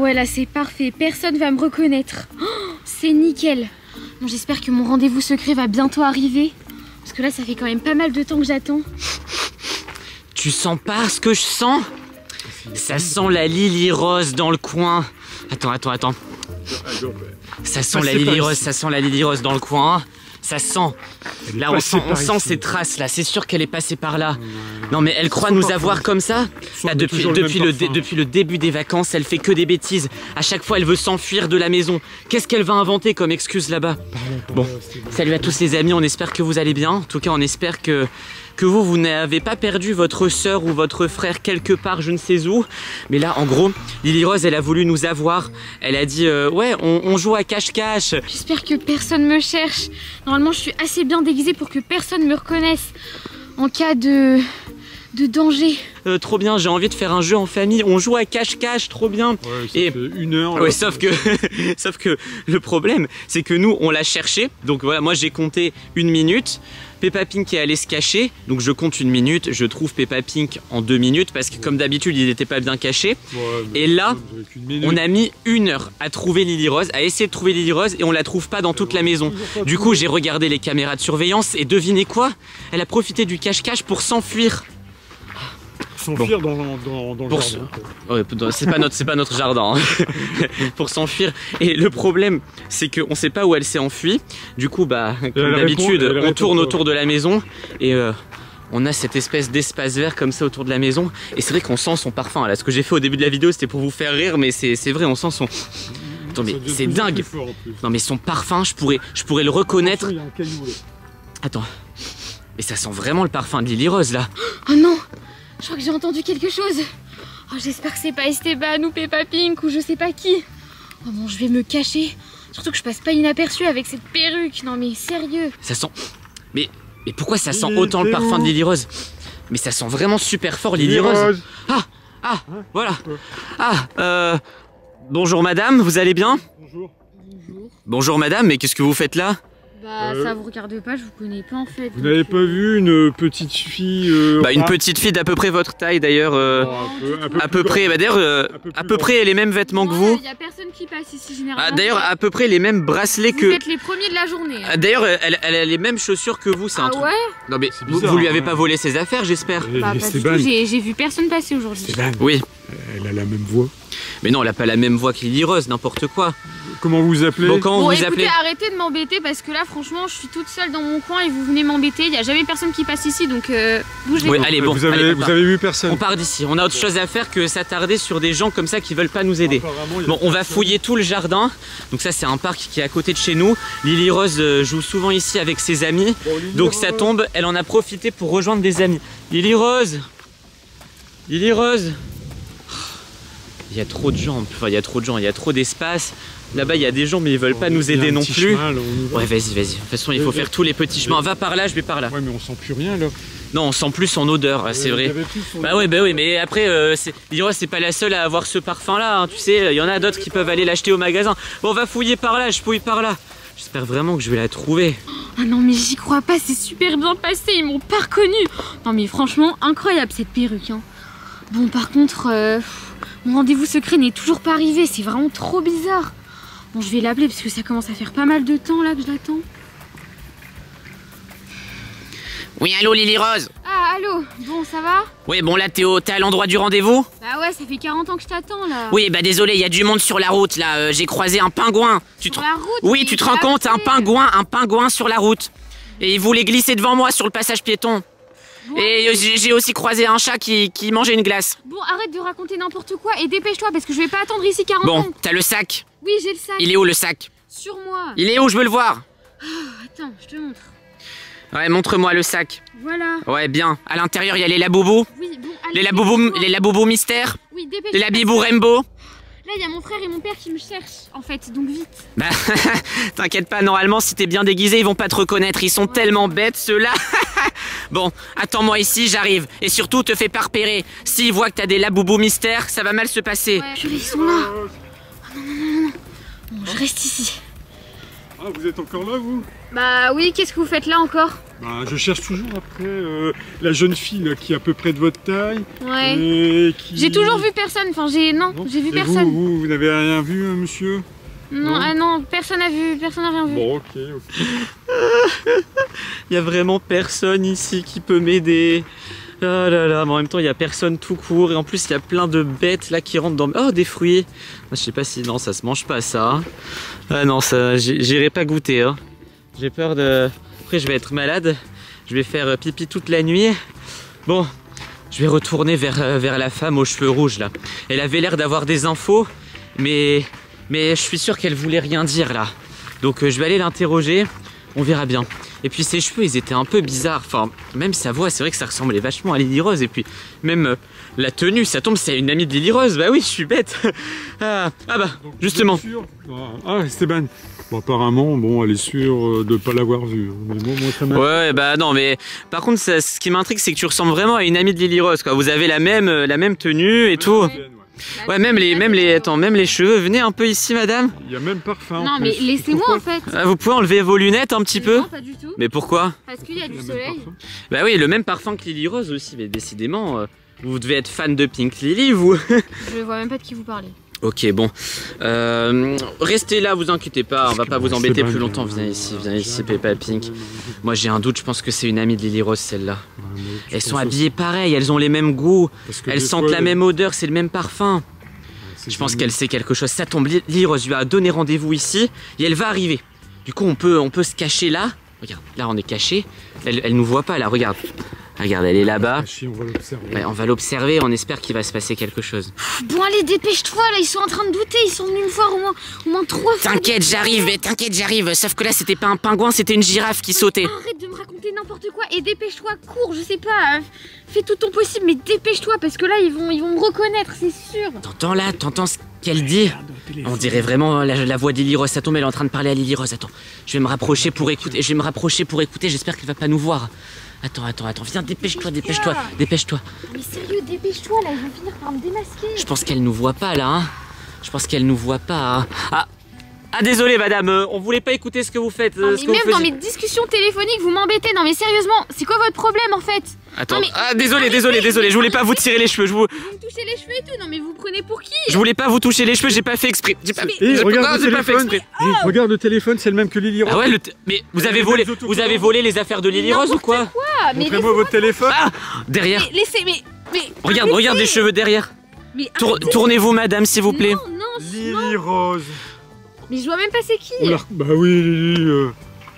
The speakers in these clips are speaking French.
ouais, là c'est parfait, personne va me reconnaître. Oh, c'est nickel. Bon, j'espère que mon rendez-vous secret va bientôt arriver. Parce que là, ça fait quand même pas mal de temps que j'attends. Tu sens pas ce que je sens? Ça sent la Lily Rose dans le coin. Attends. Ça sent la Lily Rose, ça sent la Lily Rose dans le coin. Ça sent. Là, on sent ces traces là. C'est sûr qu'elle est passée par là. Non, mais elle croit nous avoir comme ça. Là, depuis le début des vacances, elle fait que des bêtises. À chaque fois, elle veut s'enfuir de la maison. Qu'est-ce qu'elle va inventer comme excuse là-bas? Bon, salut à tous les amis. On espère que vous allez bien. En tout cas, on espère que vous n'avez pas perdu votre soeur ou votre frère quelque part, je ne sais où. Mais là, en gros, Lily Rose, elle a voulu nous avoir. Elle a dit, ouais, on joue à cache-cache. J'espère que personne me cherche. Normalement, je suis assez bien déguisée pour que personne me reconnaisse en cas de danger. Trop bien, j'ai envie de faire un jeu en famille. On joue à cache-cache, trop bien. Ouais, ça fait 1 heure. Ouais, sauf que le problème, c'est que nous, on l'a cherché. Donc voilà, moi j'ai compté 1 minute. Peppa Pink est allé se cacher, donc je compte 1 minute, je trouve Peppa Pink en 2 minutes parce que comme d'habitude il n'était pas bien caché. Ouais, et là, on a mis 1 heure à trouver Lily Rose, à essayer de trouver Lily Rose et on la trouve pas dans toute la maison. Du coup j'ai regardé les caméras de surveillance et devinez quoi? Elle a profité du cache-cache pour s'enfuir. S'enfuir dans le jardin. Ouais, c'est pas notre jardin. Hein. Pour s'enfuir. Et le problème, c'est qu'on sait pas où elle s'est enfuie. Du coup, bah, comme d'habitude, on tourne autour de la maison et on a cette espèce d'espace vert comme ça autour de la maison. Et c'est vrai qu'on sent son parfum. Là, ce que j'ai fait au début de la vidéo, c'était pour vous faire rire, mais c'est vrai, on sent son. Attends, mais c'est dingue. Non, mais son parfum, je pourrais le reconnaître. Il y a un caillou, là. Attends. Mais ça sent vraiment le parfum de Lily Rose là. Oh non! Je crois que j'ai entendu quelque chose. Oh, j'espère que c'est pas Esteban ou Peppa Pink ou je sais pas qui. Oh bon, je vais me cacher. Surtout que je passe pas inaperçue avec cette perruque. Non mais sérieux. Ça sent... Mais pourquoi ça sent autant le parfum de Lily Rose? Mais ça sent vraiment super fort Lily Rose. Voilà. Bonjour madame, vous allez bien? Bonjour. Bonjour madame, mais qu'est-ce que vous faites là? Bah ça vous regarde pas, je vous connais pas en fait. Vous n'avez pas vu une petite fille Bah une petite fille d'à peu près votre taille d'ailleurs. À peu près, bah d'ailleurs à peu près les mêmes vêtements que vous. Il y a personne qui passe ici généralement. Ah, d'ailleurs à peu près les mêmes bracelets que... Vous êtes les premiers de la journée. Ah, d'ailleurs elle a les mêmes chaussures que vous, c'est un truc. Ouais. Non mais bizarre, vous lui avez pas volé ses affaires j'espère? Bah pas du tout, j'ai vu personne passer aujourd'hui. Oui. Elle a la même voix. Mais non, elle a pas la même voix que Lily Rose, n'importe quoi. Comment vous appelez? Bon, comment vous écoutez, appelez? arrêtez de m'embêter parce que là, franchement, je suis toute seule dans mon coin et vous venez m'embêter. Il n'y a jamais personne qui passe ici, donc bougez. Oui, allez, bon. Vous avez vu personne? On part d'ici. On a autre chose à faire que s'attarder sur des gens comme ça qui veulent pas nous aider. Bon, on va fouiller tout le jardin. Donc ça, c'est un parc qui est à côté de chez nous. Lily Rose joue souvent ici avec ses amis. Bon, donc ça tombe, elle en a profité pour rejoindre des amis. Lily Rose. Lily Rose. Il y a trop de gens, enfin il y a trop d'espace. Là-bas il y a des gens mais ils veulent pas nous aider non plus. Ouais vas-y. De toute façon il faut faire tous les petits chemins. Va par là, je vais par là. Ouais mais on sent plus rien là. Non on sent plus son odeur, c'est vrai. Bah oui mais après Lily Rose c'est pas la seule à avoir ce parfum là, hein, tu sais, il y en a d'autres qui peuvent aller l'acheter au magasin. Bon on va fouiller par là, je fouille par là. J'espère vraiment que je vais la trouver. Ah non mais j'y crois pas, c'est super bien passé, ils m'ont pas reconnu. Non mais franchement incroyable cette perruque hein. Bon par contre mon rendez-vous secret n'est toujours pas arrivé, c'est vraiment trop bizarre. Bon, je vais l'appeler parce que ça commence à faire pas mal de temps là que je l'attends. Oui, allô Lily Rose? Ah, allô, bon, ça va? Oui, bon là t'es à l'endroit du rendez-vous? Bah ouais, ça fait 40 ans que je t'attends là. Oui, bah désolé, il y a du monde sur la route là, j'ai croisé un pingouin. Sur la route? Oui, tu te rends compte, un pingouin sur la route. Et il voulait glisser devant moi sur le passage piéton. Bon, et j'ai aussi croisé un chat qui mangeait une glace. Bon, arrête de raconter n'importe quoi et dépêche-toi parce que je vais pas attendre ici 40 ans. Bon, t'as le sac? Oui, j'ai le sac. Il est où le sac? Sur moi. Il est où? Je veux le voir. Oh, attends, je te montre. Ouais, montre-moi le sac. Voilà. Ouais, bien. À l'intérieur, il y a les laboubous. Oui, bon, allez. Les laboubous mystères. Oui, dépêche-toi. Les labibous rainbow. Là, il y a mon frère et mon père qui me cherchent, en fait, donc vite. Bah, t'inquiète pas, normalement, si t'es bien déguisé, ils vont pas te reconnaître. Ils sont tellement bêtes, ceux-là. Bon, attends-moi ici, j'arrive. Et surtout, te fais pas repérer. S'ils voient que t'as des laboubous mystères, ça va mal se passer. Ouais, purée, ils sont là. Oh, non. Bon, je reste ici. Ah, vous êtes encore là, vous? Bah oui, qu'est-ce que vous faites là encore? Bah, je cherche toujours après la jeune fille là, qui est à peu près de votre taille. Ouais. Et qui... J'ai toujours vu personne, enfin non, j'ai vu Et personne. Vous n'avez rien vu, monsieur? Non, ah non, personne n'a rien vu. Bon, ok. Il y a vraiment personne ici qui peut m'aider. Ah là là, mais en même temps il y a personne tout court et en plus il y a plein de bêtes là qui rentrent dans... Oh, des fruits. Je sais pas si... Non, ça se mange pas ça. Ah non, ça j'irai pas goûter. Hein. J'ai peur de... Après je vais être malade. Je vais faire pipi toute la nuit. Bon, je vais retourner vers la femme aux cheveux rouges là. Elle avait l'air d'avoir des infos, mais je suis sûr qu'elle voulait rien dire là. Donc je vais aller l'interroger. On verra bien. Et puis ses cheveux, ils étaient un peu bizarres. Enfin, même sa voix, c'est vrai que ça ressemblait vachement à Lily Rose. Et puis, même la tenue, ça tombe, c'est une amie de Lily Rose. Bah oui, je suis bête. Ah bah, Donc, justement. vous êtes sûr? Ah, Esteban. Bon, apparemment, bon, elle est sûre de ne pas l'avoir vue. Mais bon, moi, ça m'a... Ouais, bah non, mais par contre, ce qui m'intrigue, c'est que tu ressembles vraiment à une amie de Lily Rose, quoi. Vous avez la même tenue et tout. Ouais, même les cheveux. Venez un peu ici, madame. Il y a même parfum. Non, mais laissez-moi en fait. Ah, vous pouvez enlever vos lunettes un petit peu? Non, pas du tout. Mais pourquoi? Parce qu'il y a Il y du a même soleil. parfum. Bah oui, le même parfum que Lily Rose aussi, mais décidément, vous devez être fan de Pink Lily, vous. Je vois même pas de qui vous parlez. Ok, bon. Restez là, vous inquiétez pas, on va pas vous embêter plus longtemps. Viens ici, Peppa Pink. Moi j'ai un doute, je pense que c'est une amie de Lily Rose celle-là. Elles sont habillées pareil, elles ont les mêmes goûts, elles sentent la même odeur, c'est le même parfum. Je pense qu'elle sait quelque chose. Ça tombe, Lily Rose lui a donné rendez-vous ici et elle va arriver. Du coup on peut se cacher là. Regarde, là on est caché. Elle nous voit pas là, regarde. Regarde, elle est là-bas. On va l'observer. Ouais, on va l'observer, on espère qu'il va se passer quelque chose. Bon allez, dépêche-toi là, ils sont en train de douter, ils sont venus me voir au moins 3 fois. T'inquiète, j'arrive. Sauf que là c'était pas un pingouin, c'était une girafe qui sautait. Arrête de me raconter n'importe quoi et dépêche-toi, cours, je sais pas, fais tout ton possible mais dépêche-toi parce que là ils vont me reconnaître, c'est sûr. T'entends ce qu'elle dit? On dirait vraiment la voix de Lily Rose, ça tombe, elle est en train de parler à Lily Rose. Attends, je vais me rapprocher pour écouter, j'espère qu'elle va pas nous voir. Attends, viens, dépêche-toi. Mais sérieux, dépêche-toi là, ils vont finir par me démasquer. Je pense qu'elle nous voit pas là, hein. Ah, désolé madame, on voulait pas écouter ce que vous faites. Non, ce mais que même vous dans mes discussions téléphoniques, vous m'embêtez. Non mais sérieusement, c'est quoi votre problème en fait? Attends, non, mais... ah désolé, je voulais pas vous tirer les cheveux, Vous me touchez les cheveux et tout, non mais vous prenez pour qui? je voulais pas vous toucher les cheveux, j'ai pas fait exprès. Regarde le j'ai pas fait téléphone. exprès. Regarde le téléphone, c'est le même que Lily Rose. Ah ouais, mais vous avez volé les affaires de Lily Rose ou quoi? Ah, mais Montrez-moi votre téléphone. Ah, derrière. Mais Regarde les cheveux derrière. Mais Tournez-vous madame s'il vous plaît. Non, Lily Rose. mais je vois même pas c'est qui. Bah oui, Lily.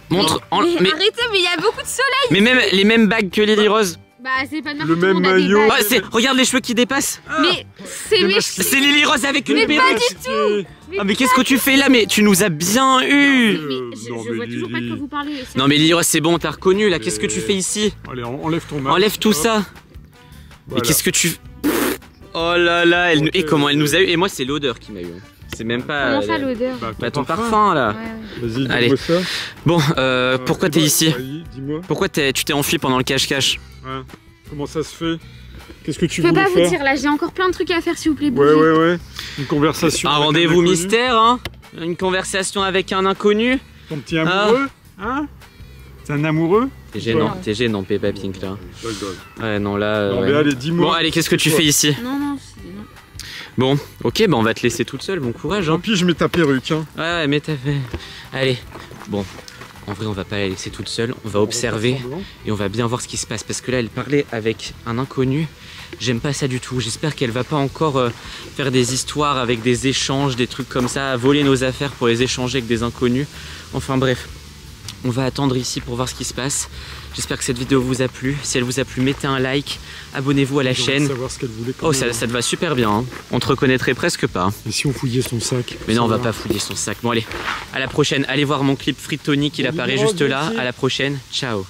Montre. Mais arrêtez, mais il y a beaucoup de soleil. Mais même les mêmes bagues que Lily Rose. Bah c'est pas de ma Le faute, tout même monde a des maillot. bagues. Ah, regarde les cheveux qui dépassent. Mais c'est mes C'est Lily Rose avec une Mais perruque. pas du tout. Ah mais qu'est-ce que tu fais là? Mais tu nous as bien eu. Mais je vois toujours pas de quoi vous parlez. Non mais Lily Rose c'est bon, t'as reconnu là. Qu'est-ce que tu fais ici? Allez, enlève ton masque. Enlève tout ça. Mais qu'est-ce que tu... Oh là là, et comment elle nous a eu? Et moi c'est l'odeur qui m'a eu. C'est même pas... Comment ça l'odeur? Bah ton parfum là. Ouais. Vas-y, Allez. dis-moi ça. Bon, pourquoi t'es ici? Vas-y, dis-moi. Pourquoi tu t'es enfui pendant le cache-cache? Ouais. Comment ça se fait? Qu'est-ce que tu Je peux voulais pas vous faire? dire là, j'ai encore plein de trucs à faire s'il vous plaît. bougez. Ouais. Une conversation. Un avec rendez-vous inconnu. mystère, hein? Une conversation avec un inconnu? Ton petit amoureux? Hein? C'est un amoureux? T'es gênant, Peppa Pink là. Je rigole. Ouais, non là. Non, ouais. mais allez, dis-moi. Bon, allez, qu'est-ce que tu fais ici? Non. Bon, ok, bah on va te laisser toute seule, bon courage. Tant Hein. pis, je mets ta perruque. Hein. Ouais, mais t'as fait. Allez, bon, en vrai, on va pas la laisser toute seule, on va observer et on va bien voir ce qui se passe parce que là, elle parlait avec un inconnu. J'aime pas ça du tout. J'espère qu'elle va pas encore faire des histoires avec des échanges, des trucs comme ça, voler nos affaires pour les échanger avec des inconnus. Enfin bref, on va attendre ici pour voir ce qui se passe. J'espère que cette vidéo vous a plu. Si elle vous a plu, mettez un like, abonnez-vous à la chaîne. Savoir ce qu'elle voulait quand Oh, même. ça te va super bien. Hein. On te reconnaîtrait presque pas. Et si on fouillait son sac? Mais non, on va pas fouiller son sac. Bon, allez, à la prochaine. Allez voir mon clip Frittoni, il apparaît juste là. À la prochaine. Ciao.